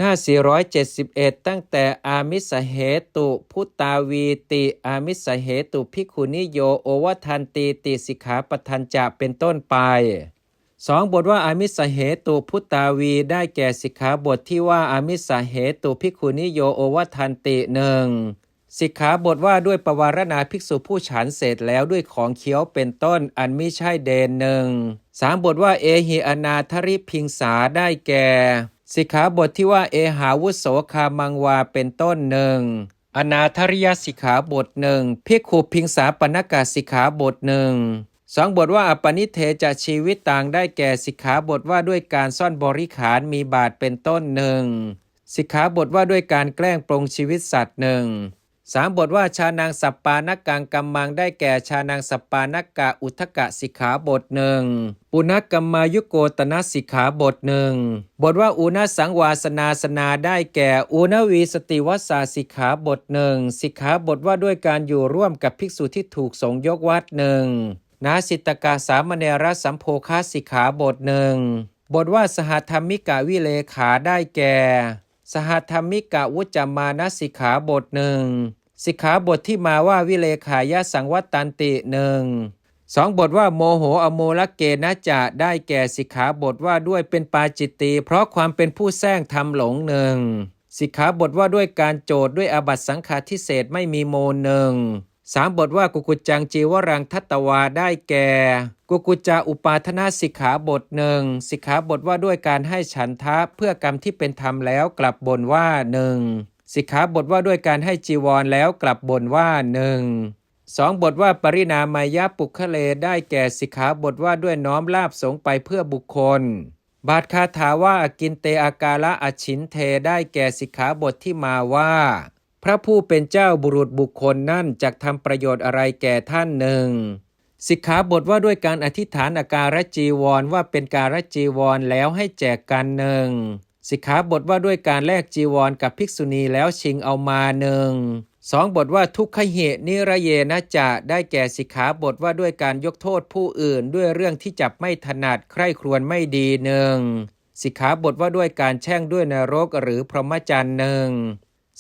หน้า471ตั้งแต่อามิสเหตุพุตตาวีติอามิสเหตุภิกขุนิโยโอวัทันติติสิกขาปทัญจะเป็นต้นไป2บทว่าอามิสเหตุพุตตาวีได้แก่สิกขาบทที่ว่าอามิสเหตุภิกขุนิโยโอวัทันติ1สิกขาบทว่าด้วยปวารณาภิกษุผู้ฉันเสร็จแล้วด้วยของเคี้ยวเป็นต้นอันมิใช่เดน3บทว่าเอหิอนาธริพิงสาได้แก่สิกขาบทที่ว่าเอหาวุโสคามังวาเป็นต้นอนาธริยสิกขาบทภิกขุพิงสาปนกาสิกขาบท2บทว่าอปนิเทจะชีวิตต่างได้แก่สิกขาบทว่าด้วยการซ่อนบริขารมีบาทเป็นต้นสิกขาบทว่าด้วยการแกล้งปรงชีวิตสัตว์3บทว่าชานังสัปปานกังกัมมังได้แก่ชานังสัปปานกะอุทกะสิกขาบทปุณกัมมายุโกตนะสิกขาบทบทว่าอุณสังวาสนาสนาได้แก่อุณวีสติวัสสาสิกขาบทสิกขาบทว่าด้วยการอยู่ร่วมกับภิกษุที่ถูกสงฆ์ยกวัดนาสิตกาสามเณรสัมโภคสิกขาบทบทว่าสหธรรมิกาวิเลขาได้แก่สหธรรมิกาวุจจมานสิกขาบทสิกขาบทที่มาว่าวิเลขายะสังวัตตันติ2บทว่าโมโหอโมลเกนะจะได้แก่สิกขาบทว่าด้วยเป็นปาจิตตีเพราะความเป็นผู้แซงทำหลงสิกขาบทว่าด้วยการโจทย์ด้วยอาบัติสังฆาทิเศษไม่มีโมล3บทว่ากุกุจจังจีวรังทัตตวาได้แก่กุกุจจาอุปาทนาสิกขาบทสิกขาบทว่าด้วยการให้ฉันทะเพื่อกรรมที่เป็นธรรมแล้วกลับบ่นว่าสิกขาบทว่าด้วยการให้จีวรแล้วกลับบ่นว่า2บทว่าปริณามายะปุคเลได้แก่สิกขาบทว่าด้วยน้อมลาภสงไปเพื่อบุคคลบาทคาถาว่าอกินเตอากาละอชินเทได้แก่สิกขาบทที่มาว่าพระผู้เป็นเจ้าบุรุษบุคคลนั่นจักทำประโยชน์อะไรแก่ท่านสิกขาบทว่าด้วยการอธิษฐานอาการจีวรว่าเป็นการจีวรแล้วให้แจกกันสิกขาบทว่าด้วยการแลกจีวรกับภิกษุณีแล้วชิงเอามา2บทว่าทุกขเหนิระเยนะจะได้แก่สิกขาบทว่าด้วยการยกโทษผู้อื่นด้วยเรื่องที่จับไม่ถนัดใคร่ครวญไม่ดีสิกขาบทว่าด้วยการแช่งด้วยนรกหรือพรหมจรรย์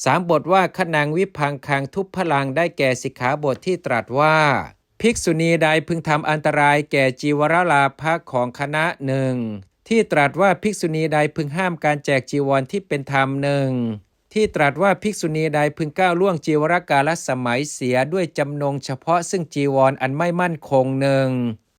3บทว่าขนังวิพังคังทุพพลังได้แก่สิกขาบทที่ตรัสว่าภิกษุณีใดพึงทำอันตรายแก่จีวรลาภะของคณะที่ตรัสว่าภิกษุณีใดพึงห้ามการแจกจีวรที่เป็นธรรมที่ตรัสว่าภิกษุณีใดพึงก้าวล่วงจีวรกาลสมัยเสียด้วยจำนงเฉพาะซึ่งจีวรอันไม่มั่นคง